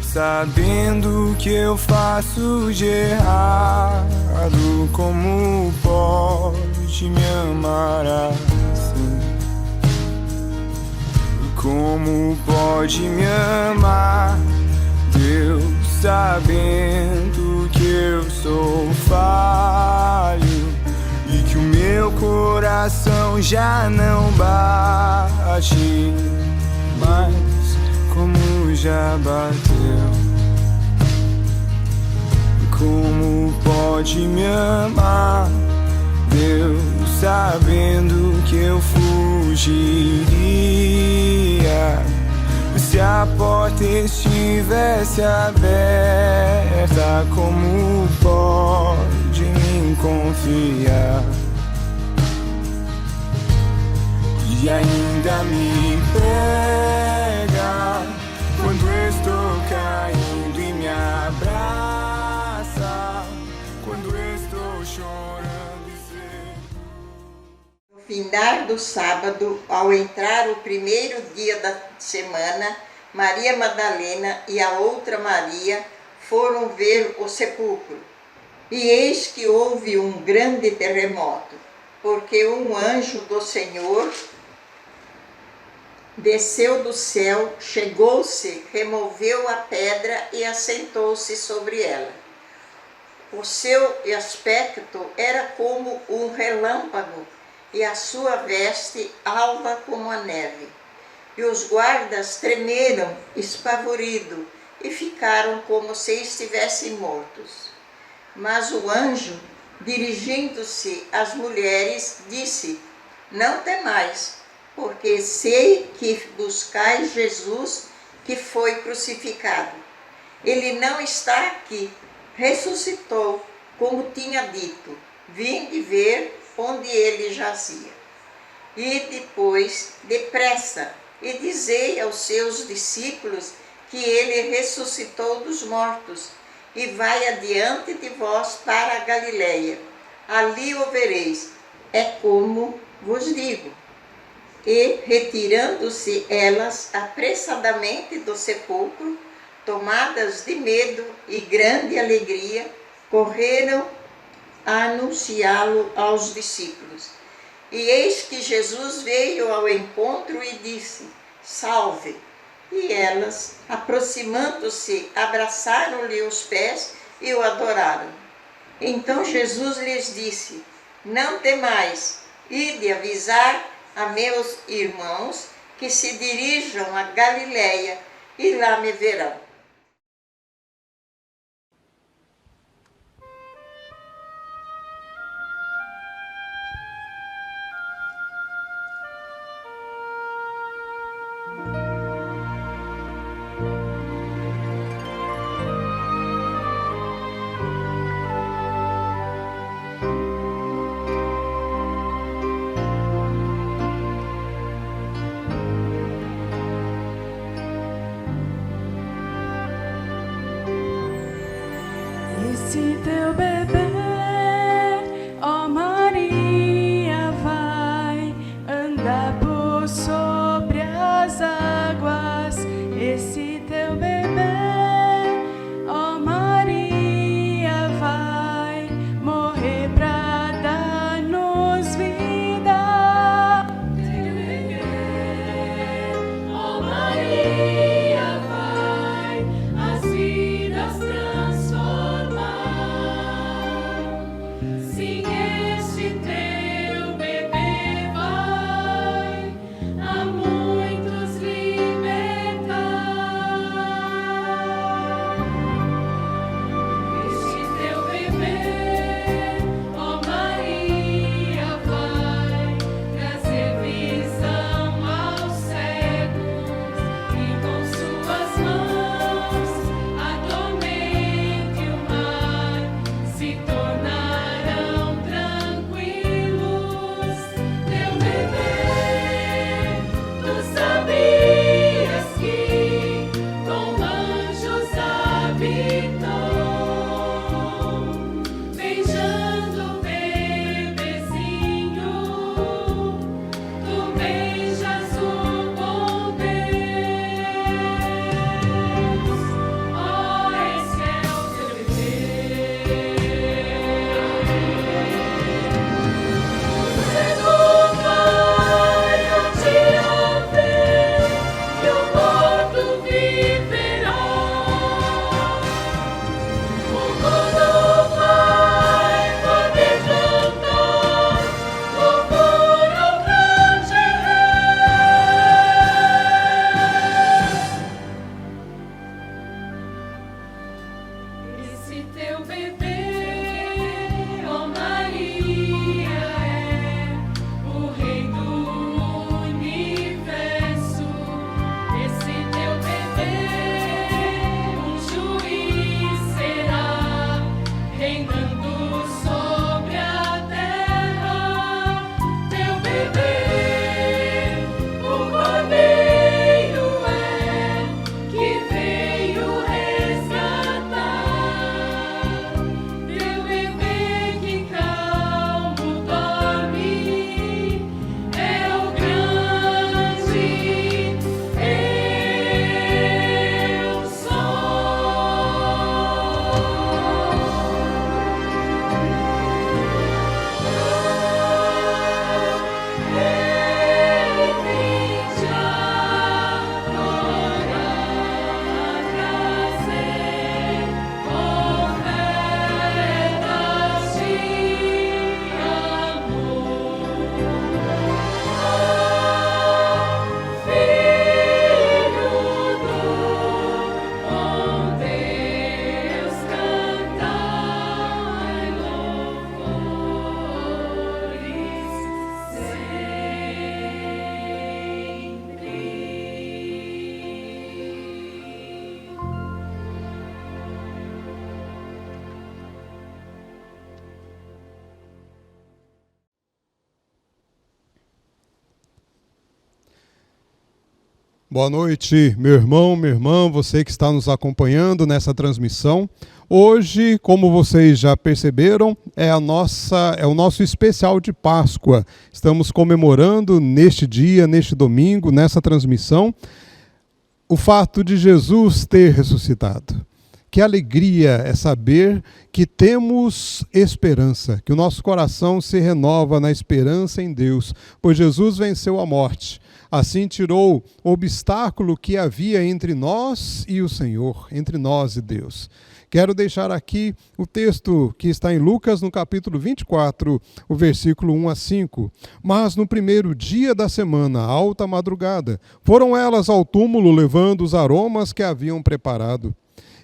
sabendo que eu faço de errado. Como pode me amar assim? Como pode me amar, Deus, sabendo que eu sou falho e que o meu coração já não bate mais como já bateu. Como pode me amar, Deus, sabendo que eu fugiria se a porta estivesse aberta? Como pode me confiar e ainda me pega quando estou caindo e me abraça quando estou chorando e seco. No findar do sábado, ao entrar o primeiro dia da semana, Maria Madalena e a outra Maria foram ver o sepulcro. E eis que houve um grande terremoto, porque um anjo do Senhor desceu do céu, chegou-se, removeu a pedra e assentou-se sobre ela. O seu aspecto era como um relâmpago, e a sua veste alva como a neve. E os guardas tremeram, espavoridos, e ficaram como se estivessem mortos. Mas o anjo, dirigindo-se às mulheres, disse: não temais, porque sei que buscais Jesus, que foi crucificado. Ele não está aqui, ressuscitou, como tinha dito. Vinde ver onde ele jazia. E depois, depressa, e dizei aos seus discípulos que ele ressuscitou dos mortos, e vai adiante de vós para a Galileia. Ali o vereis, é como vos digo. E, retirando-se elas apressadamente do sepulcro, tomadas de medo e grande alegria, correram a anunciá-lo aos discípulos. E eis que Jesus veio ao encontro e disse: salve! E elas, aproximando-se, abraçaram-lhe os pés e o adoraram. Então Jesus lhes disse: não temais, ide avisar a meus irmãos que se dirijam a Galileia, e lá me verão. Esse teu bebê, ó Maria, vai andar por sobre as águas. Esse teu bebê, ó Maria, vai morrer pra dar-nos vida. Teu bebê, ó Maria, vai as vidas transformar. Boa noite, meu irmão, minha irmã, você que está nos acompanhando nessa transmissão. Hoje, como vocês já perceberam, é o nosso especial de Páscoa. Estamos comemorando neste dia, neste domingo, nessa transmissão, o fato de Jesus ter ressuscitado. Que alegria é saber que temos esperança, que o nosso coração se renova na esperança em Deus, pois Jesus venceu a morte. Assim tirou o obstáculo que havia entre nós e o Senhor, entre nós e Deus. Quero deixar aqui o texto que está em Lucas, no capítulo 24, o versículo 1 a 5. Mas no primeiro dia da semana, alta madrugada, foram elas ao túmulo levando os aromas que haviam preparado.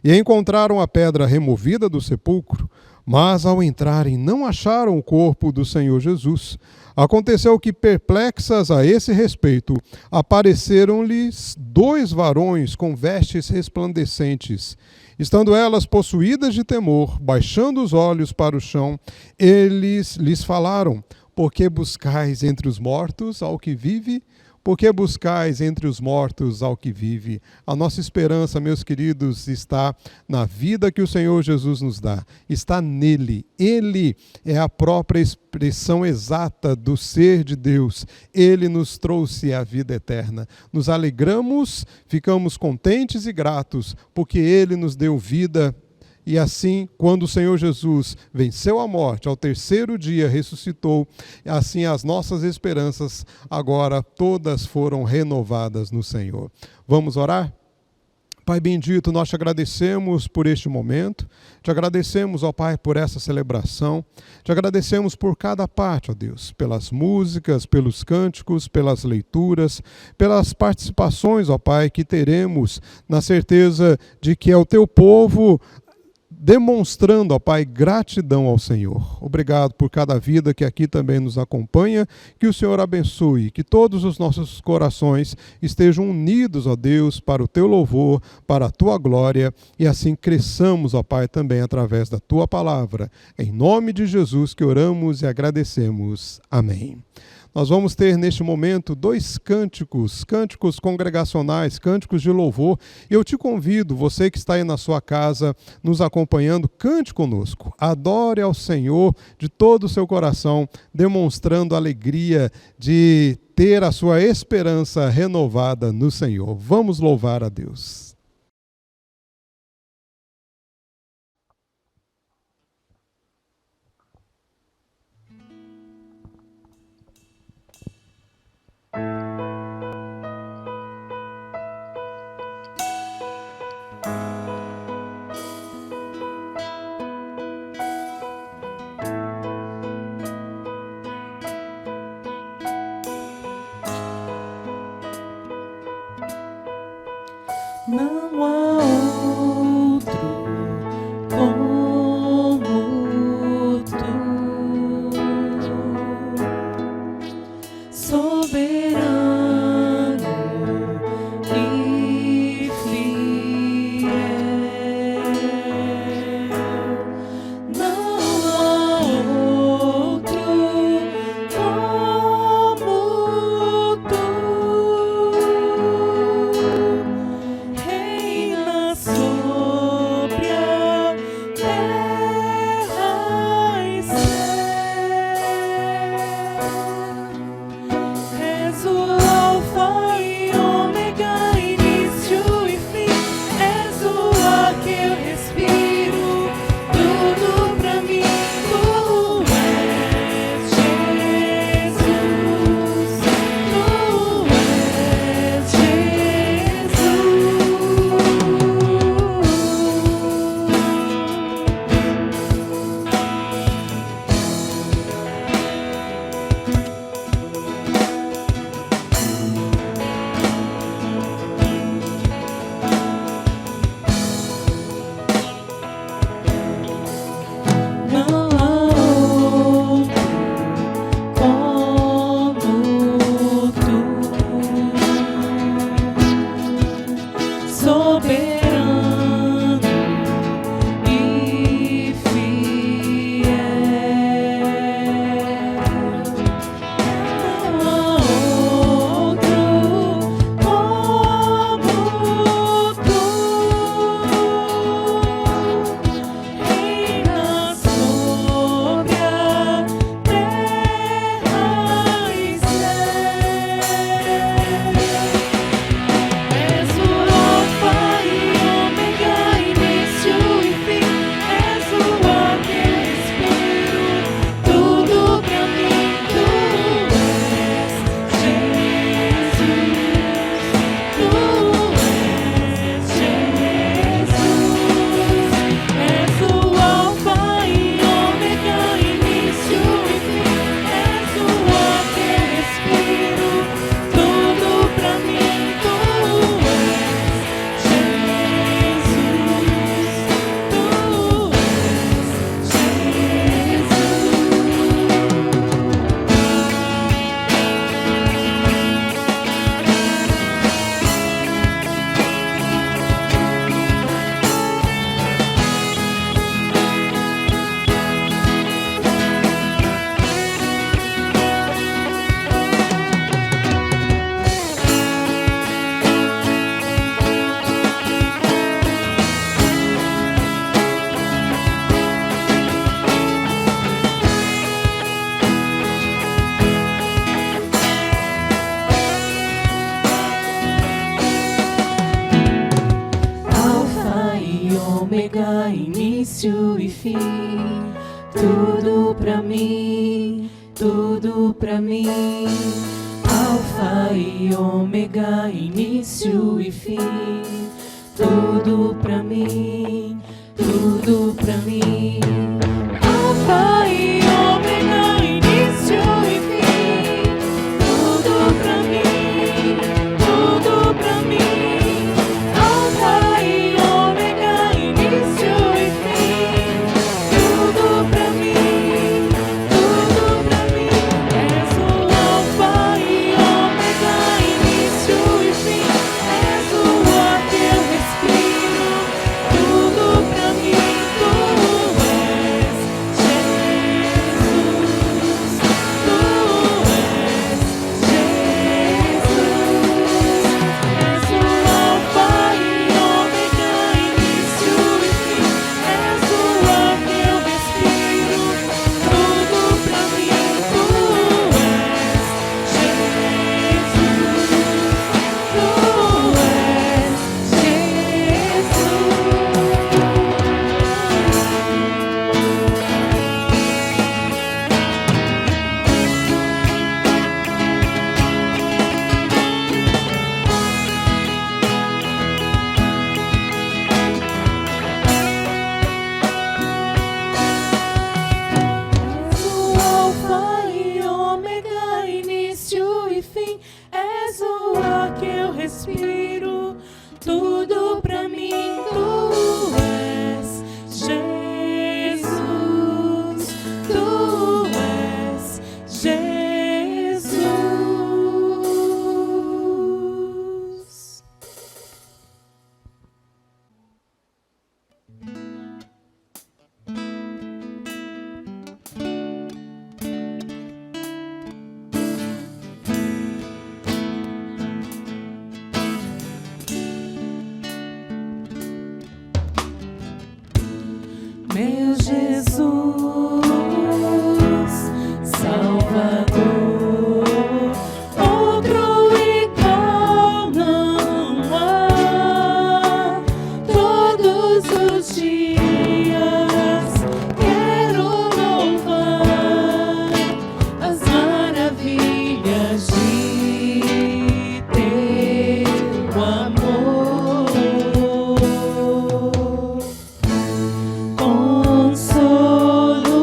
E encontraram a pedra removida do sepulcro, mas ao entrarem não acharam o corpo do Senhor Jesus. Aconteceu que, perplexas a esse respeito, apareceram-lhes 2 varões com vestes resplandecentes. Estando elas possuídas de temor, baixando os olhos para o chão, eles lhes falaram: por que buscais entre os mortos ao que vive? Por que buscais entre os mortos ao que vive? A nossa esperança, meus queridos, está na vida que o Senhor Jesus nos dá. Está nele. Ele é a própria expressão exata do ser de Deus. Ele nos trouxe a vida eterna. Nos alegramos, ficamos contentes e gratos, porque ele nos deu vida. E assim, quando o Senhor Jesus venceu a morte, ao terceiro dia ressuscitou, assim as nossas esperanças agora todas foram renovadas no Senhor. Vamos orar? Pai bendito, nós te agradecemos por este momento, te agradecemos, ó Pai, por essa celebração, te agradecemos por cada parte, ó Deus, pelas músicas, pelos cânticos, pelas leituras, pelas participações, ó Pai, que teremos na certeza de que é o teu povo demonstrando, ó Pai, gratidão ao Senhor. Obrigado por cada vida que aqui também nos acompanha, que o Senhor abençoe, que todos os nossos corações estejam unidos, ó Deus, para o teu louvor, para a tua glória, e assim cresçamos, ó Pai, também através da tua palavra. Em nome de Jesus que oramos e agradecemos. Amém. Nós vamos ter neste momento 2 cânticos congregacionais, cânticos de louvor. E eu te convido, você que está aí na sua casa, nos acompanhando, cante conosco. Adore ao Senhor de todo o seu coração, demonstrando a alegria de ter a sua esperança renovada no Senhor. Vamos louvar a Deus. Não há outro como tu, soberano e fiel. Não há outro como tu. Reina ômega, início e fim. Tudo pra mim, tudo pra mim. Alfa e ômega, início e fim. Tudo pra mim, tudo pra mim. Alfa e ômega, início e fim. Tudo pra mim, tudo pra mim. Alfa e ômega, início e fim. Tudo pra mim, tudo pra mim. És o alfa e ômega, início e fim. És o ar que eu respiro. Tudo pra mim, tu és Jesus. Tu és Jesus. És o alfa e ômega, início e fim. És o ar que eu respiro. Tudo pra mim, tu és Jesus. Tu és o alfa e ômega, início e fim. És o ar que eu respiro. Tudo pra mim, tu és Jesus. Tu és Jesus. Meu Jesus, Salvador, outro igual não há. Todos os dias quero louvar as maravilhas de teu amor. Consolo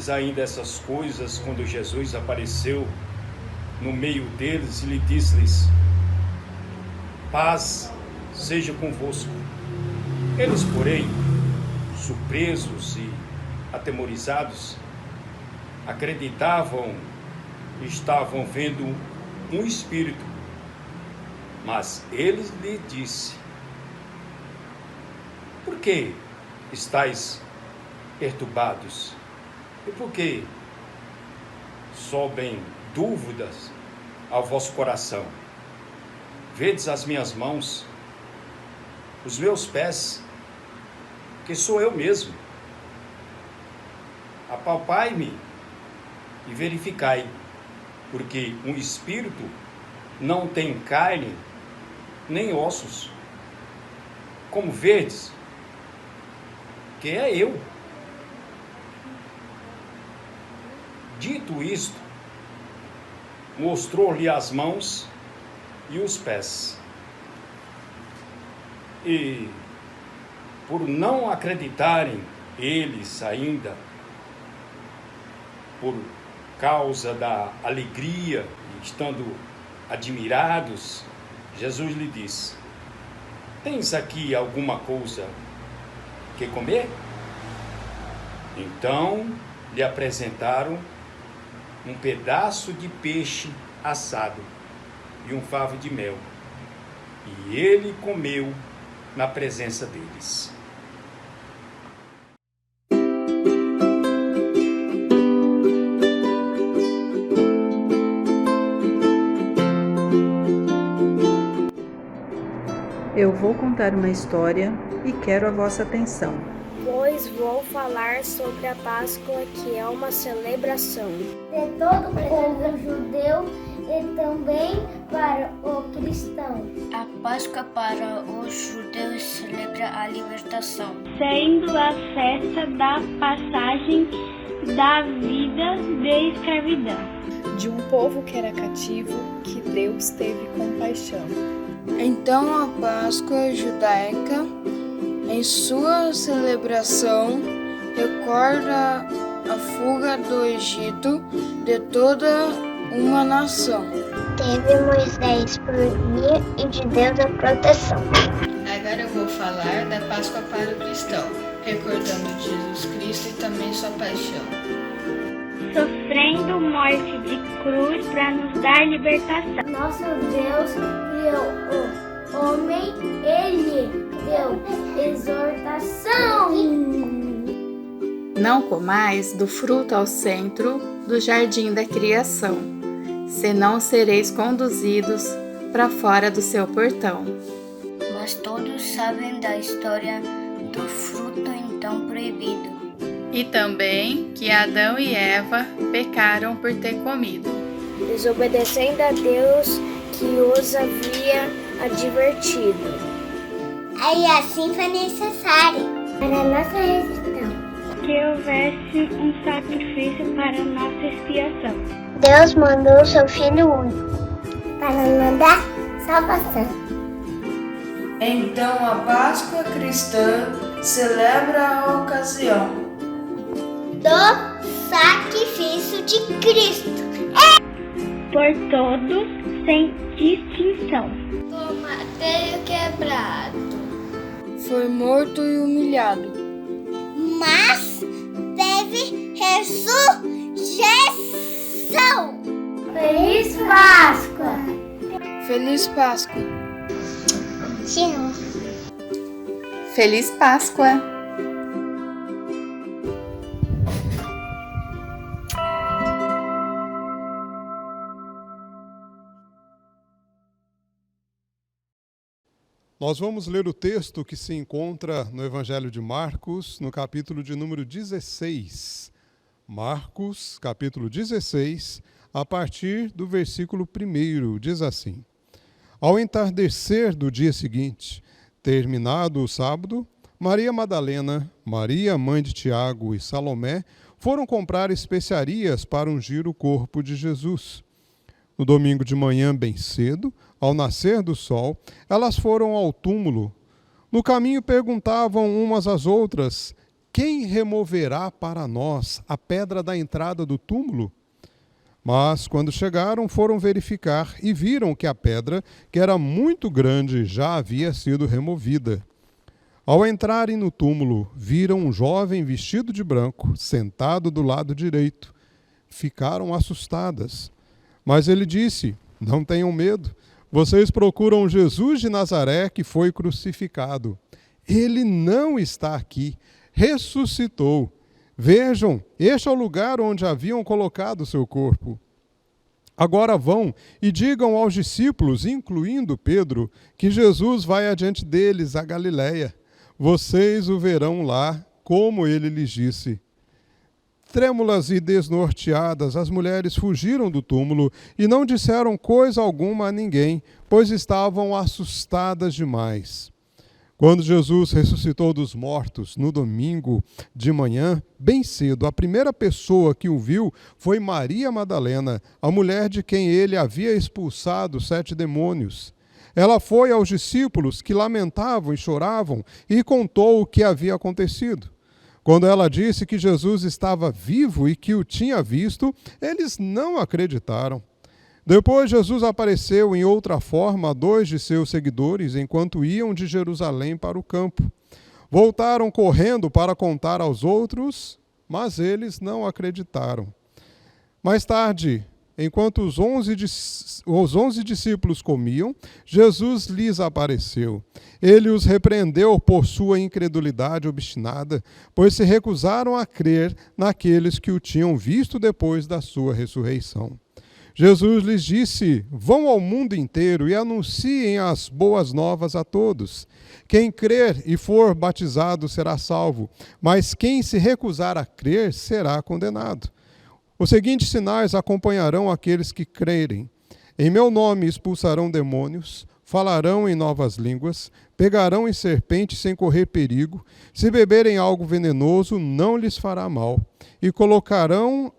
diz ainda essas coisas quando Jesus apareceu no meio deles e lhe disse-lhes: paz seja convosco. Eles, porém, surpresos e atemorizados, acreditavam que estavam vendo um espírito. Mas ele lhe disse: por que estáis perturbados? E por que sobem dúvidas ao vosso coração? Vedes as minhas mãos, os meus pés, que sou eu mesmo. Apalpai-me e verificai, porque um espírito não tem carne nem ossos, como vedes que é eu. Dito isto, mostrou-lhe as mãos e os pés. E, por não acreditarem eles ainda, por causa da alegria, estando admirados, Jesus lhe disse: tens aqui alguma coisa que comer? Então lhe apresentaram um pedaço de peixe assado e um favo de mel, e ele comeu na presença deles. Eu vou contar uma história e quero a vossa atenção. Pois vou falar sobre a Páscoa, que é uma celebração de todo o povo judeu e também para o cristão. A Páscoa para os judeus celebra a libertação, sendo a festa da passagem da vida de escravidão de um povo que era cativo, que Deus teve compaixão. Então a Páscoa judaica, em sua celebração, recorda a fuga do Egito de toda uma nação. Teve Moisés por guia e de Deus a proteção. Agora eu vou falar da Páscoa para o cristão, recordando Jesus Cristo e também sua paixão. Sofrendo morte de cruz para nos dar libertação. Nosso Deus criou o homem, ele deu exortação. Não comais do fruto ao centro do jardim da criação, senão sereis conduzidos para fora do seu portão. Mas todos sabem da história do fruto então proibido. E também que Adão e Eva pecaram por ter comido, desobedecendo a Deus que os havia advertido. Aí assim foi necessário para a nossa resistência que houvesse um sacrifício para a nossa expiação. Deus mandou seu Filho único para nos dar salvação. Então a Páscoa cristã celebra a ocasião do sacrifício de Cristo. Por todos, sem distinção. Do madeiro quebrado. Foi morto e humilhado. Mas teve ressurreição. Feliz Páscoa! Feliz Páscoa! Sim. Feliz Páscoa! Nós vamos ler o texto que se encontra no Evangelho de Marcos, no capítulo de número 16. Marcos, capítulo 16, a partir do versículo 1, diz assim: Ao entardecer do dia seguinte, terminado o sábado, Maria Madalena, Maria, mãe de Tiago e Salomé, foram comprar especiarias para ungir o corpo de Jesus. No domingo de manhã, bem cedo, ao nascer do sol, elas foram ao túmulo. No caminho perguntavam umas às outras: quem removerá para nós a pedra da entrada do túmulo? Mas, quando chegaram, foram verificar e viram que a pedra, que era muito grande, já havia sido removida. Ao entrarem no túmulo, viram um jovem vestido de branco, sentado do lado direito. Ficaram assustadas. Mas ele disse: não tenham medo. Vocês procuram Jesus de Nazaré, que foi crucificado. Ele não está aqui. Ressuscitou. Vejam, este é o lugar onde haviam colocado o seu corpo. Agora vão e digam aos discípulos, incluindo Pedro, que Jesus vai adiante deles a Galiléia. Vocês o verão lá, como ele lhes disse. Trêmulas e desnorteadas, as mulheres fugiram do túmulo e não disseram coisa alguma a ninguém, pois estavam assustadas demais. Quando Jesus ressuscitou dos mortos, no domingo de manhã, bem cedo, a primeira pessoa que o viu foi Maria Madalena, a mulher de quem ele havia expulsado 7 demônios. Ela foi aos discípulos que lamentavam e choravam e contou o que havia acontecido. Quando ela disse que Jesus estava vivo e que o tinha visto, eles não acreditaram. Depois Jesus apareceu em outra forma a 2 de seus seguidores enquanto iam de Jerusalém para o campo. Voltaram correndo para contar aos outros, mas eles não acreditaram. Mais tarde, enquanto os 11 discípulos comiam, Jesus lhes apareceu. Ele os repreendeu por sua incredulidade obstinada, pois se recusaram a crer naqueles que o tinham visto depois da sua ressurreição. Jesus lhes disse: vão ao mundo inteiro e anunciem as boas novas a todos. Quem crer e for batizado será salvo, mas quem se recusar a crer será condenado. Os seguintes sinais acompanharão aqueles que crerem. Em meu nome expulsarão demônios, falarão em novas línguas, pegarão em serpentes sem correr perigo, se beberem algo venenoso não lhes fará mal, e colocarão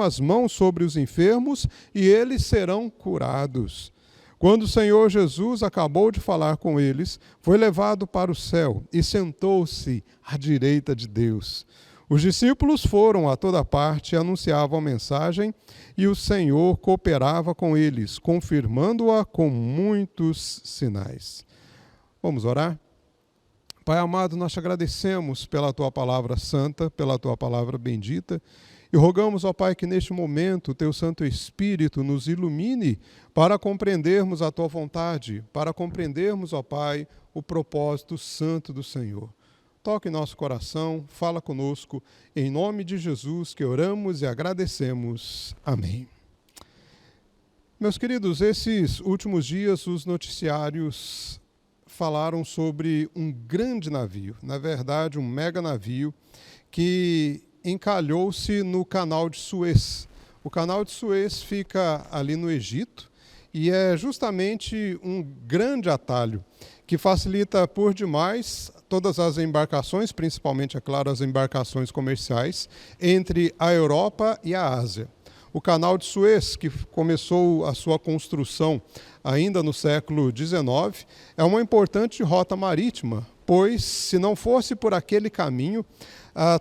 as mãos sobre os enfermos e eles serão curados. Quando o Senhor Jesus acabou de falar com eles, foi levado para o céu e sentou-se à direita de Deus. Os discípulos foram a toda parte e anunciavam a mensagem, e o Senhor cooperava com eles, confirmando-a com muitos sinais. Vamos orar? Pai amado, nós te agradecemos pela tua palavra santa, pela tua palavra bendita, e rogamos, ó Pai, que neste momento o teu Santo Espírito nos ilumine para compreendermos a tua vontade, para compreendermos, ó Pai, o propósito santo do Senhor. Toque em nosso coração, fala conosco, em nome de Jesus que oramos e agradecemos. Amém. Meus queridos, esses últimos dias os noticiários falaram sobre um grande navio, na verdade um mega navio, que encalhou-se no canal de Suez. O canal de Suez fica ali no Egito e é justamente um grande atalho que facilita por demais todas as embarcações, principalmente, é claro, as embarcações comerciais, entre a Europa e a Ásia. O canal de Suez, que começou a sua construção ainda no século XIX, é uma importante rota marítima, pois, se não fosse por aquele caminho,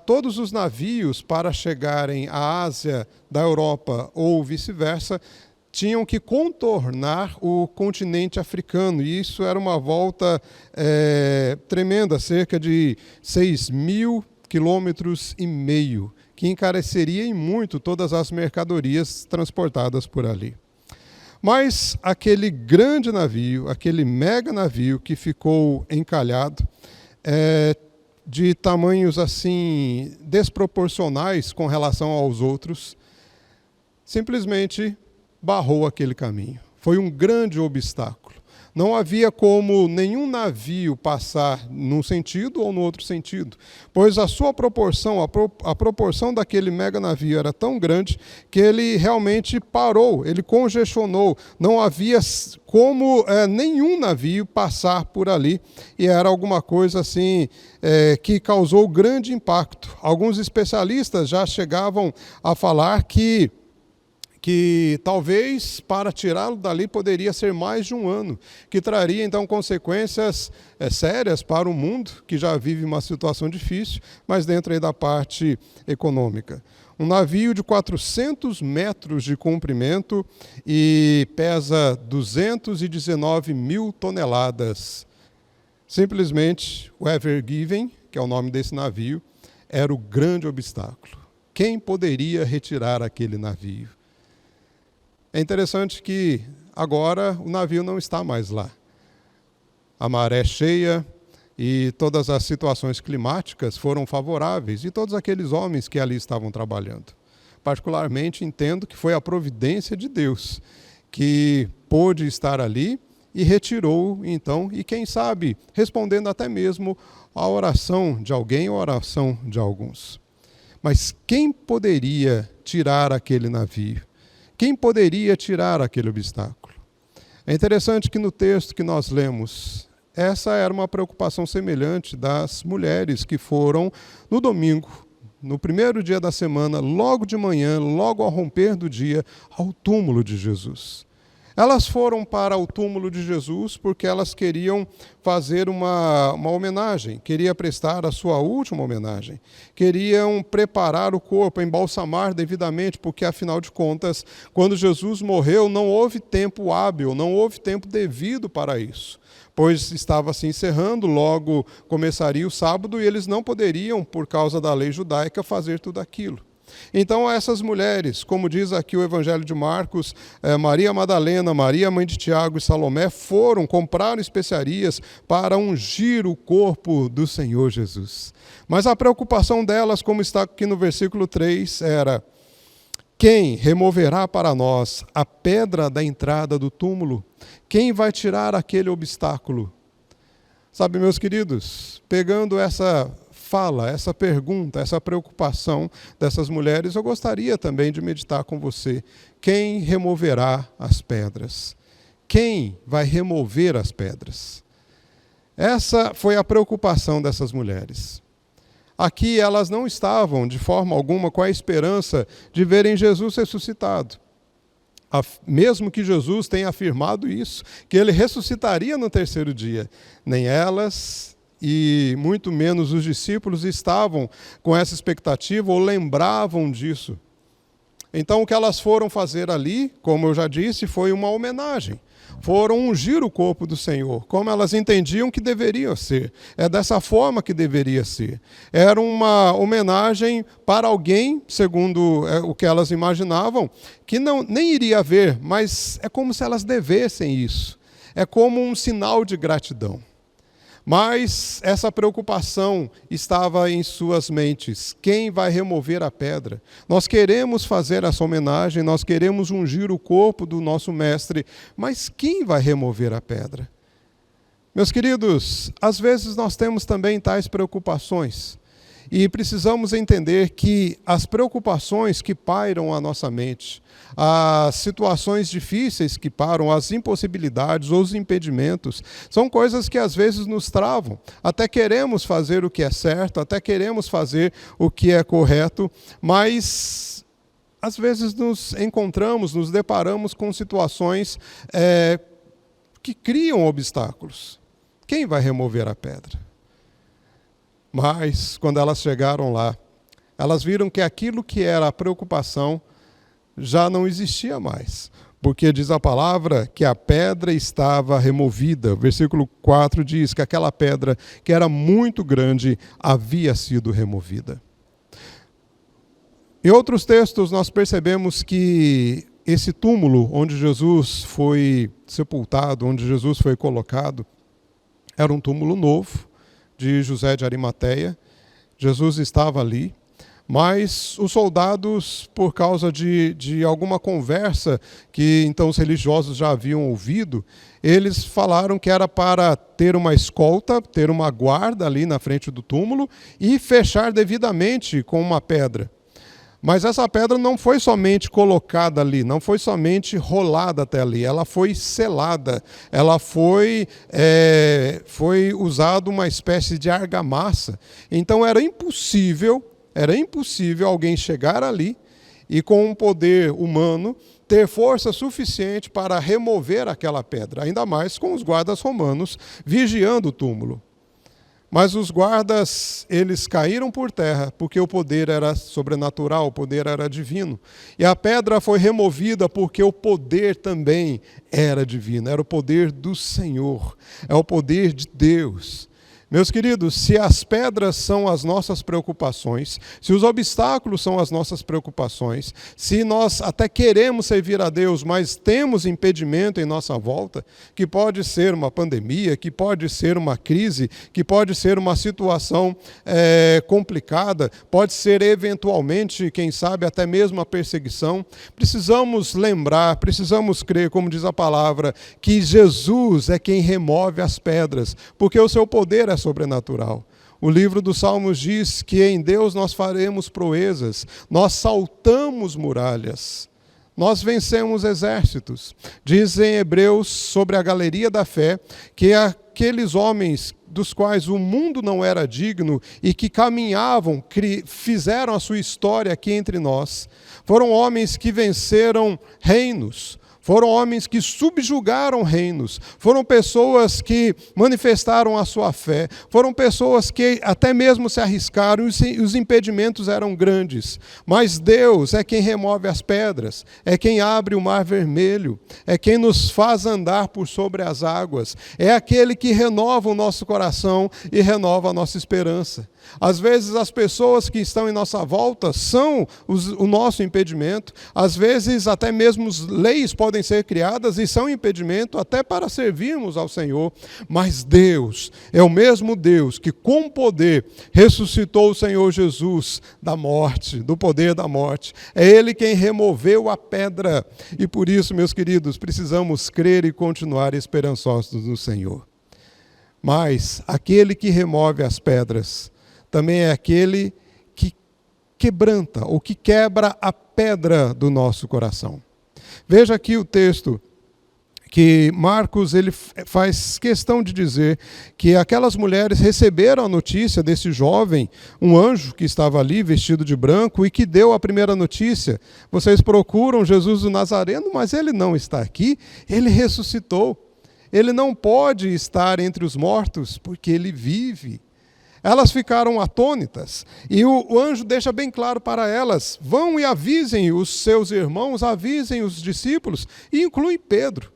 todos os navios para chegarem à Ásia da Europa ou vice-versa tinham que contornar o continente africano, e isso era uma volta tremenda, cerca de 6.000 quilômetros e meio, que encareceria em muito todas as mercadorias transportadas por ali. Mas aquele grande navio, aquele mega navio que ficou encalhado, de tamanhos assim desproporcionais com relação aos outros, simplesmente barrou aquele caminho. Foi um grande obstáculo. Não havia como nenhum navio passar num sentido ou no outro sentido, pois a sua proporção, a proporção daquele mega navio era tão grande que ele realmente parou, ele congestionou. Não havia como nenhum navio passar por ali, e era alguma coisa assim que causou grande impacto. Alguns especialistas já chegavam a falar que que talvez para tirá-lo dali poderia ser mais de um ano, que traria então consequências sérias para o mundo, que já vive uma situação difícil, mas dentro aí da parte econômica. Um navio de 400 metros de comprimento e pesa 219 mil toneladas. Simplesmente o Ever Given, que é o nome desse navio, era o grande obstáculo. Quem poderia retirar aquele navio? É interessante que agora o navio não está mais lá. A maré cheia e todas as situações climáticas foram favoráveis, e todos aqueles homens que ali estavam trabalhando. Particularmente entendo que foi a providência de Deus que pôde estar ali e retirou, então, e quem sabe, respondendo até mesmo a oração de alguém ou a oração de alguns. Mas quem poderia tirar aquele navio? Quem poderia tirar aquele obstáculo? É interessante que no texto que nós lemos, essa era uma preocupação semelhante das mulheres que foram no domingo, no primeiro dia da semana, logo de manhã, logo ao romper do dia, ao túmulo de Jesus. Elas foram para o túmulo de Jesus porque elas queriam fazer uma homenagem, queriam prestar a sua última homenagem, queriam preparar o corpo, embalsamar devidamente, porque, afinal de contas, quando Jesus morreu, não houve tempo hábil, não houve tempo devido para isso, pois estava se encerrando, logo começaria o sábado, e eles não poderiam, por causa da lei judaica, fazer tudo aquilo. Então essas mulheres, como diz aqui o Evangelho de Marcos, Maria Madalena, Maria mãe de Tiago e Salomé, compraram especiarias para ungir o corpo do Senhor Jesus. Mas a preocupação delas, como está aqui no versículo 3, era: quem removerá para nós a pedra da entrada do túmulo? Quem vai tirar aquele obstáculo? Sabe, meus queridos, pegando essa fala, essa pergunta, essa preocupação dessas mulheres, eu gostaria também de meditar com você. Quem removerá as pedras? Quem vai remover as pedras? Essa foi a preocupação dessas mulheres. Aqui elas não estavam, de forma alguma, com a esperança de verem Jesus ressuscitado. Mesmo que Jesus tenha afirmado isso, que ele ressuscitaria no terceiro dia, nem elas e muito menos os discípulos estavam com essa expectativa ou lembravam disso. Então o que elas foram fazer ali, como eu já disse, foi uma homenagem. Foram ungir o corpo do Senhor, como elas entendiam que deveria ser. É dessa forma que deveria ser. Era uma homenagem para alguém, segundo o que elas imaginavam, que nem iria ver, mas é como se elas devessem isso. É como um sinal de gratidão. Mas essa preocupação estava em suas mentes. Quem vai remover a pedra? Nós queremos fazer essa homenagem, nós queremos ungir o corpo do nosso mestre, mas quem vai remover a pedra? Meus queridos, às vezes nós temos também tais preocupações. E precisamos entender que as preocupações que pairam a nossa mente, as situações difíceis que param, as impossibilidades ou os impedimentos, são coisas que às vezes nos travam. Até queremos fazer o que é certo, até queremos fazer o que é correto, mas às vezes nos deparamos com situações que criam obstáculos. Quem vai remover a pedra? Mas, quando elas chegaram lá, elas viram que aquilo que era a preocupação já não existia mais. Porque diz a palavra que a pedra estava removida. O versículo 4 diz que aquela pedra, que era muito grande, havia sido removida. Em outros textos, nós percebemos que esse túmulo onde Jesus foi sepultado, onde Jesus foi colocado, era um túmulo novo, de José de Arimateia. Jesus estava ali, mas os soldados, por causa de alguma conversa que então os religiosos já haviam ouvido, eles falaram que era para ter uma escolta, ter uma guarda ali na frente do túmulo e fechar devidamente com uma pedra. Mas essa pedra não foi somente colocada ali, não foi somente rolada até ali, ela foi selada, ela foi usada uma espécie de argamassa. Então era impossível alguém chegar ali e com um poder humano, ter força suficiente para remover aquela pedra, ainda mais com os guardas romanos vigiando o túmulo. Mas os guardas, eles caíram por terra, porque o poder era sobrenatural, o poder era divino. E a pedra foi removida porque o poder também era divino, era o poder do Senhor, é o poder de Deus. Meus queridos, se as pedras são as nossas preocupações, se os obstáculos são as nossas preocupações, se nós até queremos servir a Deus, mas temos impedimento em nossa volta, que pode ser uma pandemia, que pode ser uma crise, que pode ser uma situação complicada, pode ser eventualmente, quem sabe, até mesmo a perseguição, precisamos lembrar, precisamos crer, como diz a palavra, que Jesus é quem remove as pedras, porque o seu poder é sobrenatural. O livro dos Salmos diz que em Deus nós faremos proezas, nós saltamos muralhas, nós vencemos exércitos. Diz em Hebreus, sobre a galeria da fé, que aqueles homens dos quais o mundo não era digno e que caminhavam, fizeram a sua história aqui entre nós, foram homens que venceram reinos, foram homens que subjugaram reinos, foram pessoas que manifestaram a sua fé, foram pessoas que até mesmo se arriscaram e os impedimentos eram grandes. Mas Deus é quem remove as pedras, é quem abre o mar vermelho, é quem nos faz andar por sobre as águas, é aquele que renova o nosso coração e renova a nossa esperança. Às vezes as pessoas que estão em nossa volta são o nosso impedimento, às vezes até mesmo leis podem ser criadas e são impedimento até para servirmos ao Senhor, mas Deus é o mesmo Deus que com poder ressuscitou o Senhor Jesus da morte, do poder da morte. É Ele quem removeu a pedra e por isso, meus queridos, precisamos crer e continuar esperançosos no Senhor. Mas aquele que remove as pedras também é aquele que quebranta ou que quebra a pedra do nosso coração. Veja aqui o texto que Marcos ele faz questão de dizer que aquelas mulheres receberam a notícia desse jovem, um anjo que estava ali vestido de branco e que deu a primeira notícia. Vocês procuram Jesus do Nazareno, mas ele não está aqui, ele ressuscitou. Ele não pode estar entre os mortos porque ele vive. Elas ficaram atônitas e o anjo deixa bem claro para elas, vão e avisem os seus irmãos, avisem os discípulos e incluem Pedro.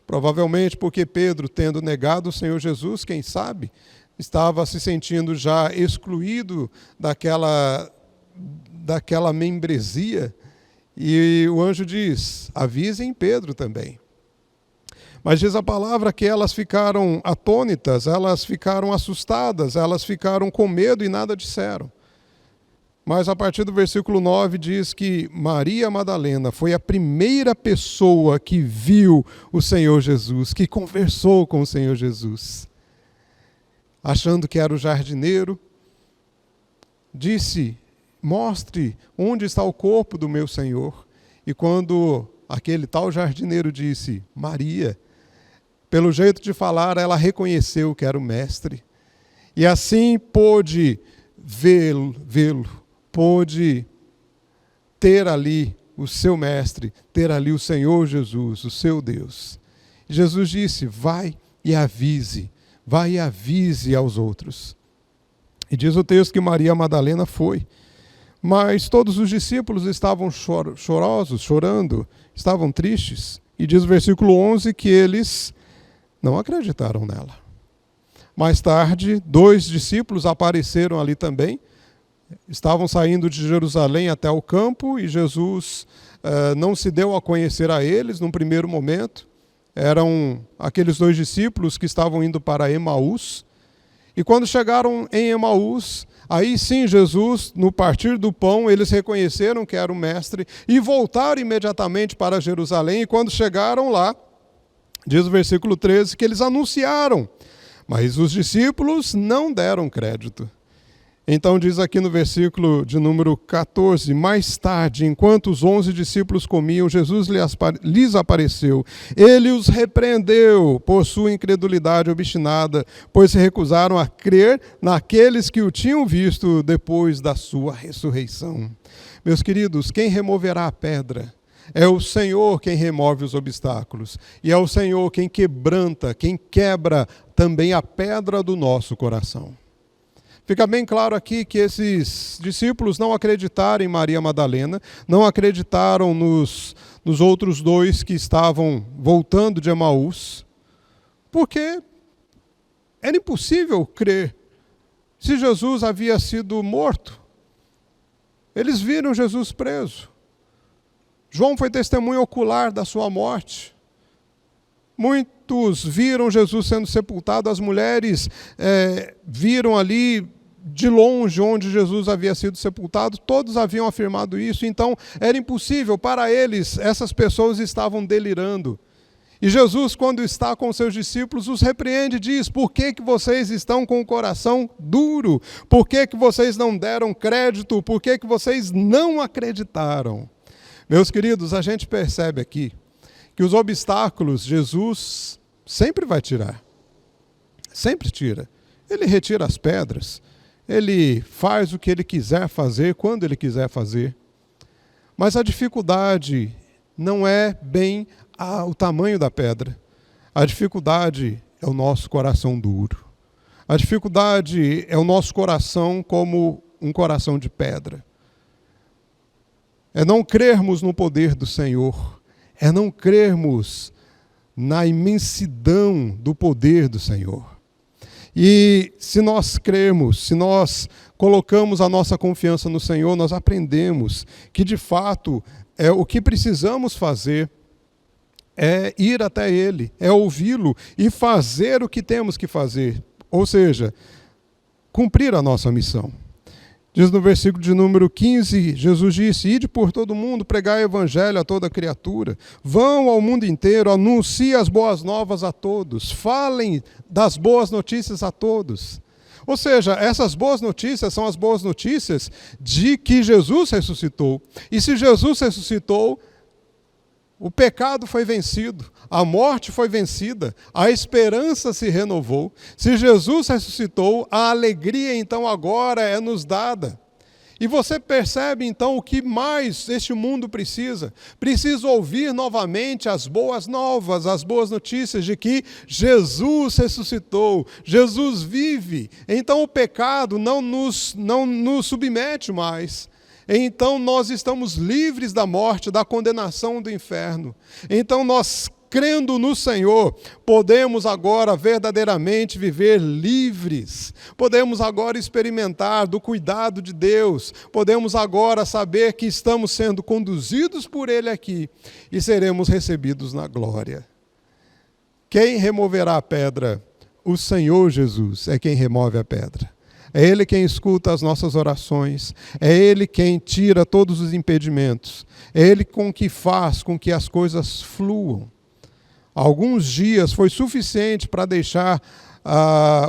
Provavelmente porque Pedro, tendo negado o Senhor Jesus, quem sabe, estava se sentindo já excluído daquela membresia. E o anjo diz, avisem Pedro também. Mas diz a palavra que elas ficaram atônitas, elas ficaram assustadas, elas ficaram com medo e nada disseram. Mas a partir do versículo 9 diz que Maria Madalena foi a primeira pessoa que viu o Senhor Jesus, que conversou com o Senhor Jesus. Achando que era o jardineiro, disse, mostre onde está o corpo do meu Senhor. E quando aquele tal jardineiro disse, Maria, pelo jeito de falar, ela reconheceu que era o mestre. E assim pôde vê-lo, pôde ter ali o seu mestre, ter ali o Senhor Jesus, o seu Deus. E Jesus disse, vai e avise aos outros. E diz o texto que Maria Madalena foi. Mas todos os discípulos estavam chorosos, chorando, estavam tristes. E diz o versículo 11 que eles não acreditaram nela. Mais tarde, 2 discípulos apareceram ali também. Estavam saindo de Jerusalém até o campo e Jesus não se deu a conhecer a eles num primeiro momento. Eram aqueles 2 discípulos que estavam indo para Emaús. E quando chegaram em Emaús, aí sim Jesus, no partir do pão, eles reconheceram que era o mestre e voltaram imediatamente para Jerusalém. E quando chegaram lá, diz o versículo 13, que eles anunciaram, mas os discípulos não deram crédito. Então diz aqui no versículo de número 14, mais tarde, enquanto os 11 discípulos comiam, Jesus lhes apareceu. Ele os repreendeu por sua incredulidade obstinada, pois se recusaram a crer naqueles que o tinham visto depois da sua ressurreição. Meus queridos, quem removerá a pedra? É o Senhor quem remove os obstáculos. E é o Senhor quem quebranta, quem quebra também a pedra do nosso coração. Fica bem claro aqui que esses discípulos não acreditaram em Maria Madalena, não acreditaram nos outros dois que estavam voltando de Emaús, porque era impossível crer se Jesus havia sido morto. Eles viram Jesus preso. João foi testemunha ocular da sua morte. Muitos viram Jesus sendo sepultado, as mulheres viram ali de longe onde Jesus havia sido sepultado, todos haviam afirmado isso, então era impossível para eles, essas pessoas estavam delirando. E Jesus, quando está com seus discípulos, os repreende e diz: por que vocês estão com o coração duro? Por que vocês não deram crédito? Por que vocês não acreditaram? Meus queridos, a gente percebe aqui que os obstáculos Jesus sempre vai tirar. Sempre tira. Ele retira as pedras. Ele faz o que ele quiser fazer, quando ele quiser fazer. Mas a dificuldade não é bem o tamanho da pedra. A dificuldade é o nosso coração duro. A dificuldade é o nosso coração como um coração de pedra. É não crermos no poder do Senhor. É não crermos na imensidão do poder do Senhor. E se nós cremos, se nós colocamos a nossa confiança no Senhor, nós aprendemos que, de fato, o que precisamos fazer é ir até Ele, é ouvi-lo e fazer o que temos que fazer. Ou seja, cumprir a nossa missão. Diz no versículo de número 15, Jesus disse: ide por todo o mundo, pregai o evangelho a toda criatura. Vão ao mundo inteiro, anunciem as boas novas a todos. Falem das boas notícias a todos. Ou seja, essas boas notícias são as boas notícias de que Jesus ressuscitou. E se Jesus ressuscitou, o pecado foi vencido, a morte foi vencida, a esperança se renovou. Se Jesus ressuscitou, a alegria então agora é nos dada. E você percebe então o que mais este mundo precisa? Precisa ouvir novamente as boas novas, as boas notícias de que Jesus ressuscitou, Jesus vive. Então o pecado não nos submete mais. Então nós estamos livres da morte, da condenação do inferno. Então nós, crendo no Senhor, podemos agora verdadeiramente viver livres. Podemos agora experimentar do cuidado de Deus. Podemos agora saber que estamos sendo conduzidos por Ele aqui e seremos recebidos na glória. Quem removerá a pedra? O Senhor Jesus é quem remove a pedra. É Ele quem escuta as nossas orações. É Ele quem tira todos os impedimentos. É Ele que faz com que as coisas fluam. Alguns dias foi suficiente para deixar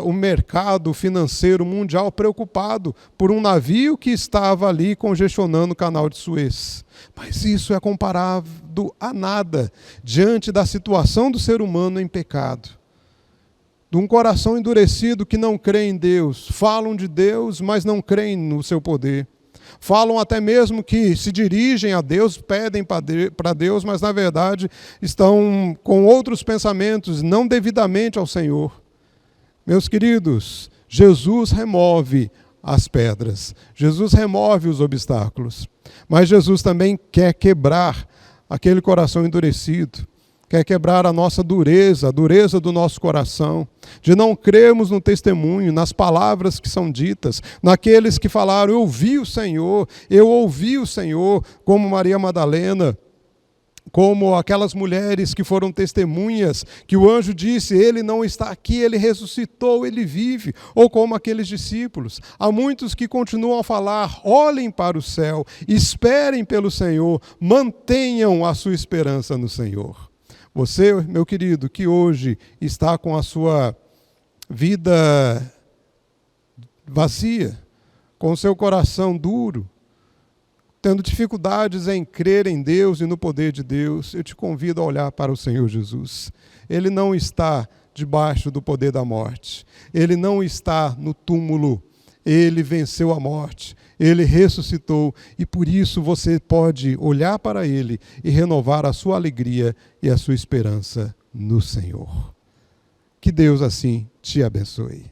o mercado financeiro mundial preocupado por um navio que estava ali congestionando o canal de Suez. Mas isso é comparado a nada diante da situação do ser humano em pecado. De um coração endurecido que não crê em Deus. Falam de Deus, mas não creem no seu poder. Falam até mesmo que se dirigem a Deus, pedem para Deus, mas na verdade estão com outros pensamentos, não devidamente ao Senhor. Meus queridos, Jesus remove as pedras. Jesus remove os obstáculos. Mas Jesus também quer quebrar aquele coração endurecido. Quer quebrar a nossa dureza, a dureza do nosso coração, de não crermos no testemunho, nas palavras que são ditas, naqueles que falaram: eu ouvi o Senhor, como Maria Madalena, como aquelas mulheres que foram testemunhas, que o anjo disse: ele não está aqui, ele ressuscitou, ele vive, ou como aqueles discípulos. Há muitos que continuam a falar: olhem para o céu, esperem pelo Senhor, mantenham a sua esperança no Senhor. Você, meu querido, que hoje está com a sua vida vazia, com o seu coração duro, tendo dificuldades em crer em Deus e no poder de Deus, eu te convido a olhar para o Senhor Jesus. Ele não está debaixo do poder da morte. Ele não está no túmulo. Ele venceu a morte. Ele ressuscitou e por isso você pode olhar para Ele e renovar a sua alegria e a sua esperança no Senhor. Que Deus assim te abençoe.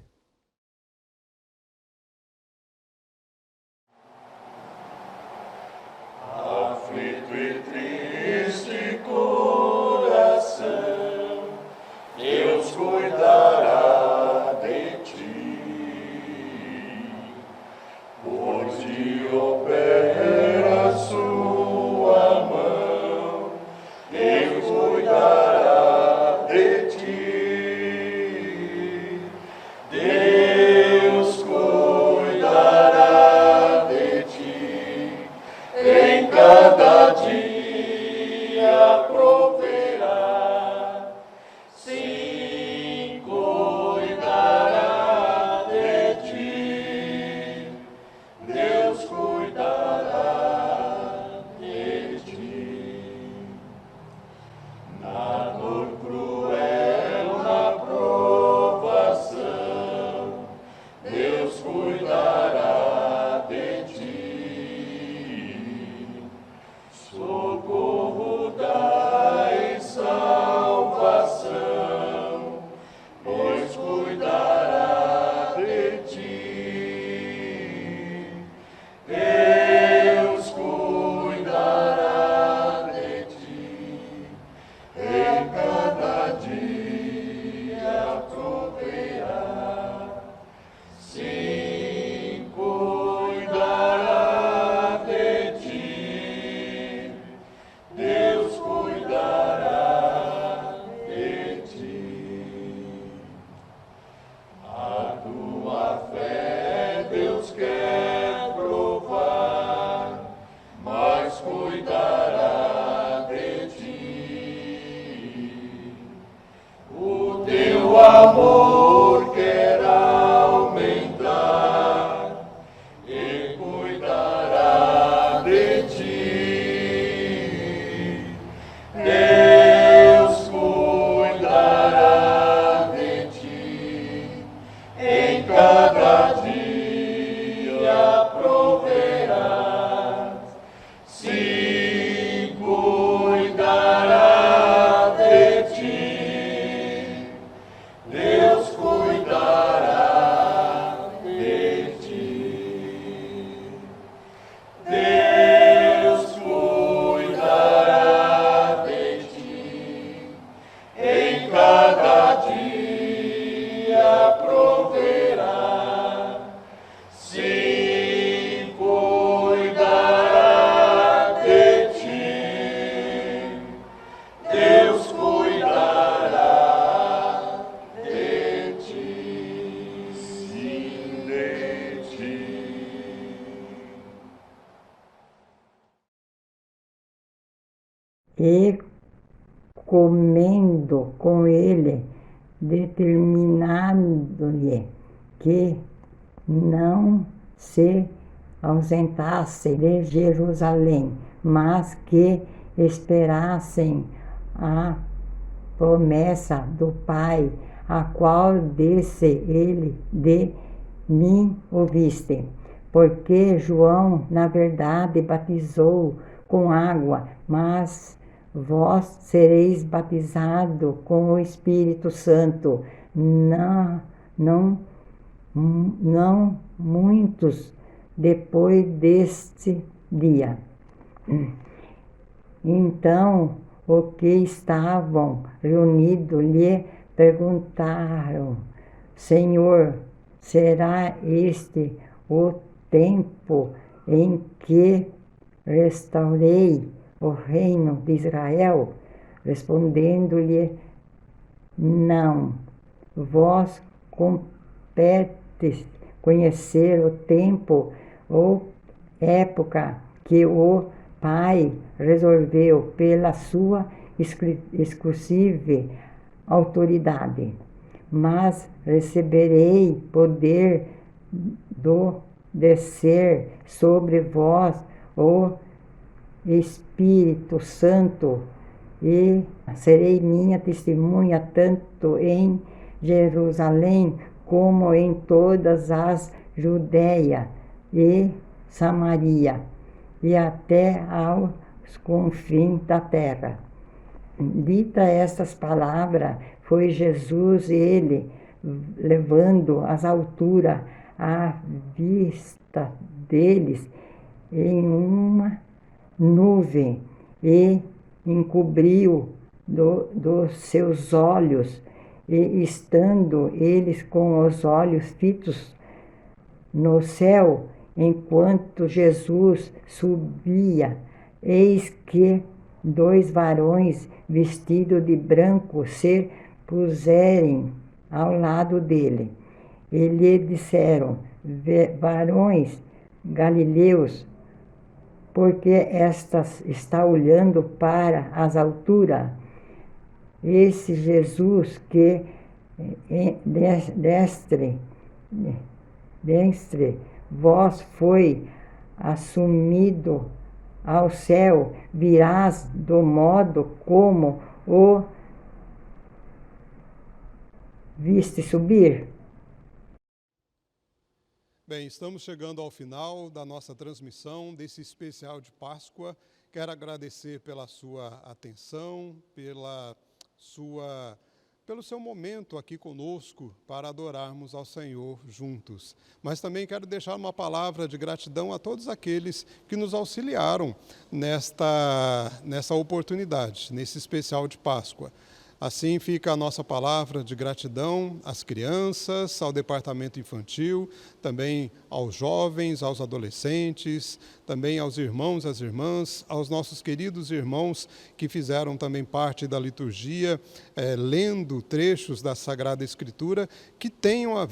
Aflito e triste coração, Deus cuidará de ti, por ti opera sua mão, Deus cuidará de ti, Deus cuidará de ti, em cada dia proverá, sim, cuidará de ti, Deus cuidará de ti. Na dor cruel, na provação, Deus cuidará de ti. Socorro dai salvação, pois cuidará de ti. Deus cuidará de ti, em cada dia proverá, sim, cuidará de ti, Deus cuidará de ti. A tua fé Deus quer provar, mas cuidará de ti. O teu amor quer aumentar e cuidará de ti. Deus cuidará de ti, em cada dia proverá, sim, cuidará de ti, Deus cuidará de ti, Deus cuidará de ti, em cada dia proverá, sim, cuidará de ti, Deus cuidará de ti, sim, de ti. E comendo com ele, determinando-lhe que não se ausentasse de Jerusalém, mas que esperassem a promessa do Pai, a qual disse ele: de mim ouviste. Porque João, na verdade, batizou com água, mas vós sereis batizados com o Espírito Santo, não muitos depois deste dia. Então, os que estavam reunidos lhe perguntaram: Senhor, será este o tempo em que restaurei o reino de Israel? Respondendo-lhe: não, vós competes conhecer o tempo ou época que o Pai resolveu pela sua exclusiva autoridade. Mas receberei poder do descer sobre vós o Espírito Santo, e serei minha testemunha tanto em Jerusalém como em todas as Judéia e Samaria e até aos confins da terra. Dita estas palavras, foi Jesus, ele, levando às alturas a vista deles em uma nuvem e encobriu dos seus olhos, e estando eles com os olhos fitos no céu, enquanto Jesus subia, eis que 2 varões vestidos de branco se puserem ao lado dele. E lhe disseram: varões galileus, porque está olhando para as alturas? Esse Jesus que destre vós foi assumido ao céu, virás do modo como o viste subir. Bem, estamos chegando ao final da nossa transmissão desse especial de Páscoa. Quero agradecer pela sua atenção, pelo seu momento aqui conosco para adorarmos ao Senhor juntos. Mas também quero deixar uma palavra de gratidão a todos aqueles que nos auxiliaram nessa oportunidade, nesse especial de Páscoa. Assim fica a nossa palavra de gratidão às crianças, ao departamento infantil, também aos jovens, aos adolescentes, também aos irmãos, às irmãs, aos nossos queridos irmãos que fizeram também parte da liturgia, lendo trechos da Sagrada Escritura que têm a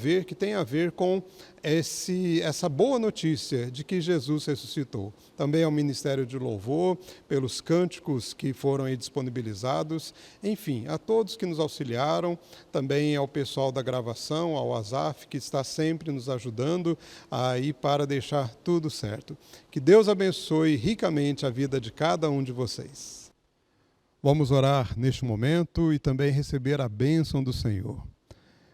ver com essa boa notícia de que Jesus ressuscitou. Também ao Ministério de Louvor, pelos cânticos que foram aí disponibilizados, enfim, a todos que nos auxiliaram, também ao pessoal da gravação, ao Azaf, que está sempre nos ajudando aí para deixar tudo certo. Que Deus abençoe ricamente a vida de cada um de vocês. Vamos orar neste momento e também receber a bênção do Senhor.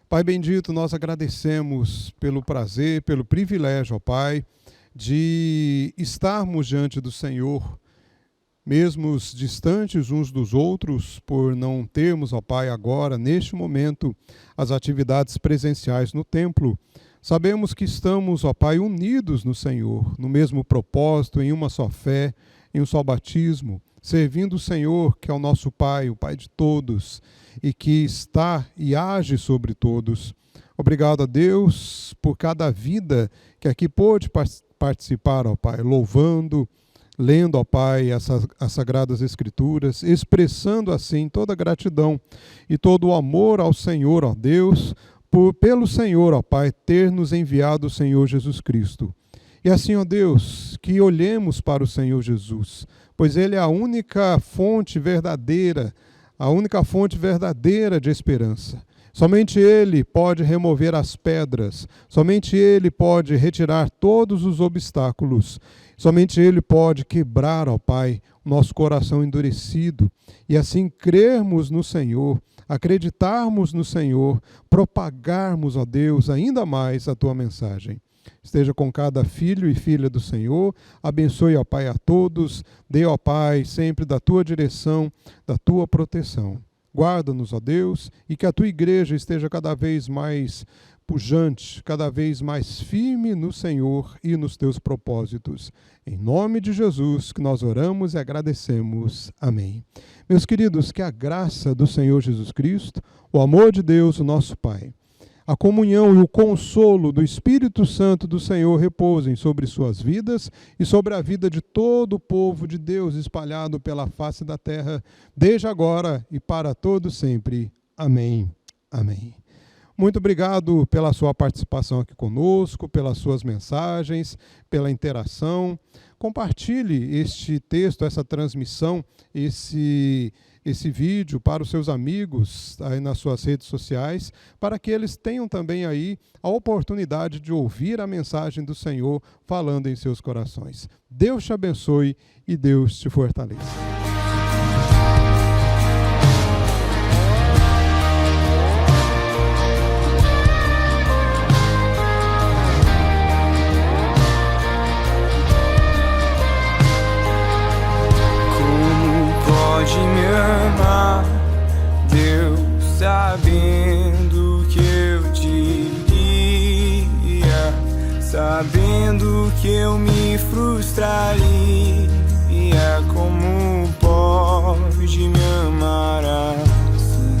Pai bendito, nós agradecemos pelo prazer, pelo privilégio, ó Pai, de estarmos diante do Senhor, mesmo distantes uns dos outros, por não termos, ó Pai, agora, neste momento, as atividades presenciais no templo. Sabemos que estamos, ó Pai, unidos no Senhor, no mesmo propósito, em uma só fé, em um só batismo, servindo o Senhor, que é o nosso Pai, o Pai de todos, e que está e age sobre todos. Obrigado a Deus por cada vida que aqui pôde participar, ó Pai, louvando, lendo, ó Pai, as Sagradas Escrituras, expressando assim toda a gratidão e todo o amor ao Senhor, ó Deus, pelo Senhor, ó Pai, ter nos enviado o Senhor Jesus Cristo. E assim, ó Deus, que olhemos para o Senhor Jesus, pois Ele é a única fonte verdadeira de esperança. Somente Ele pode remover as pedras, somente Ele pode retirar todos os obstáculos, somente Ele pode quebrar, ó Pai, o nosso coração endurecido e assim crermos no Senhor, acreditarmos no Senhor, propagarmos, ó Deus, ainda mais a Tua mensagem. Esteja com cada filho e filha do Senhor, abençoe, ó Pai, a todos, dê, ó Pai, sempre da Tua direção, da Tua proteção. Guarda-nos, ó Deus, e que a Tua igreja esteja cada vez mais pujante, cada vez mais firme no Senhor e nos Teus propósitos. Em nome de Jesus que nós oramos e agradecemos. Amém. Meus queridos, que a graça do Senhor Jesus Cristo, o amor de Deus, o nosso Pai, a comunhão e o consolo do Espírito Santo do Senhor repousem sobre suas vidas e sobre a vida de todo o povo de Deus espalhado pela face da terra, desde agora e para todo sempre. Amém. Amém. Muito obrigado pela sua participação aqui conosco, pelas suas mensagens, pela interação. Compartilhe este texto, essa transmissão, esse vídeo para os seus amigos aí nas suas redes sociais, para que eles tenham também aí a oportunidade de ouvir a mensagem do Senhor falando em seus corações. Deus te abençoe e Deus te fortaleça. sabendo que eu me frustraria. Como pode me amar assim?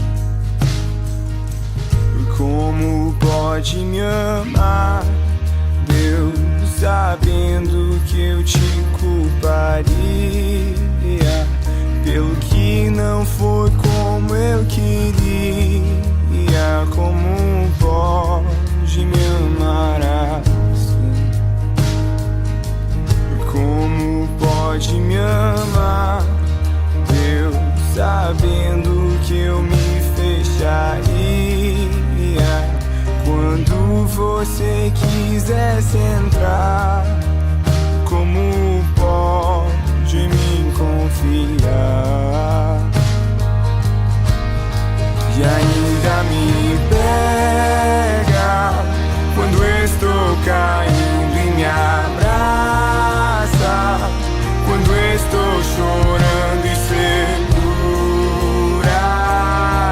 Como pode me amar, Deus, sabendo que eu te culparia pelo que não foi como eu queria? Como pode me amar assim? Como pode me amar, Deus, sabendo que eu me fecharia quando você quisesse entrar? Como pode me confiar e ainda me pega quando estou caindo e me abraça, quando estou chorando e segura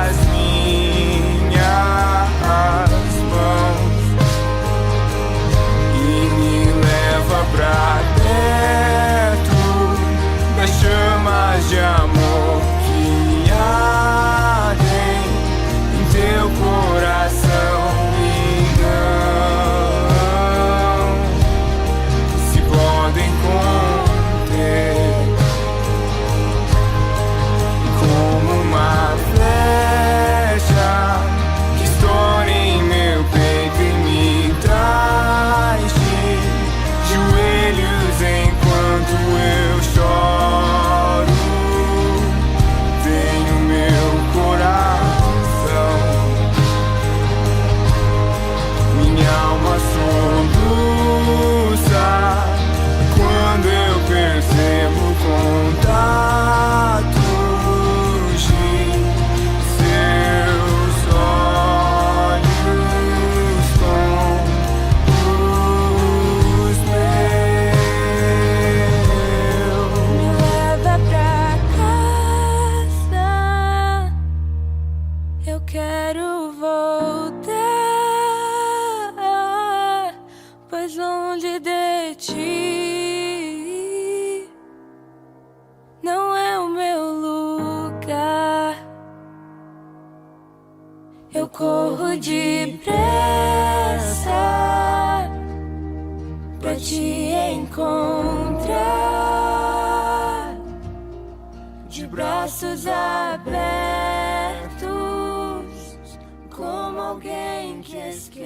as minhas mãos e me leva pra perto das chamas de amor que ardem em teu coração e não se podem conter. Como uma flecha que estoura em meu peito e me traz de joelhos enquanto eu choro. Vem no meu coração, minha alma soluça quando eu percebo contatos de seus olhos com os meus. Me leva pra casa, eu quero voltar, pois longe de ti não é o meu lugar. Eu corro depressa pra te encontrar, de braços abertos, como alguém que esqueceu.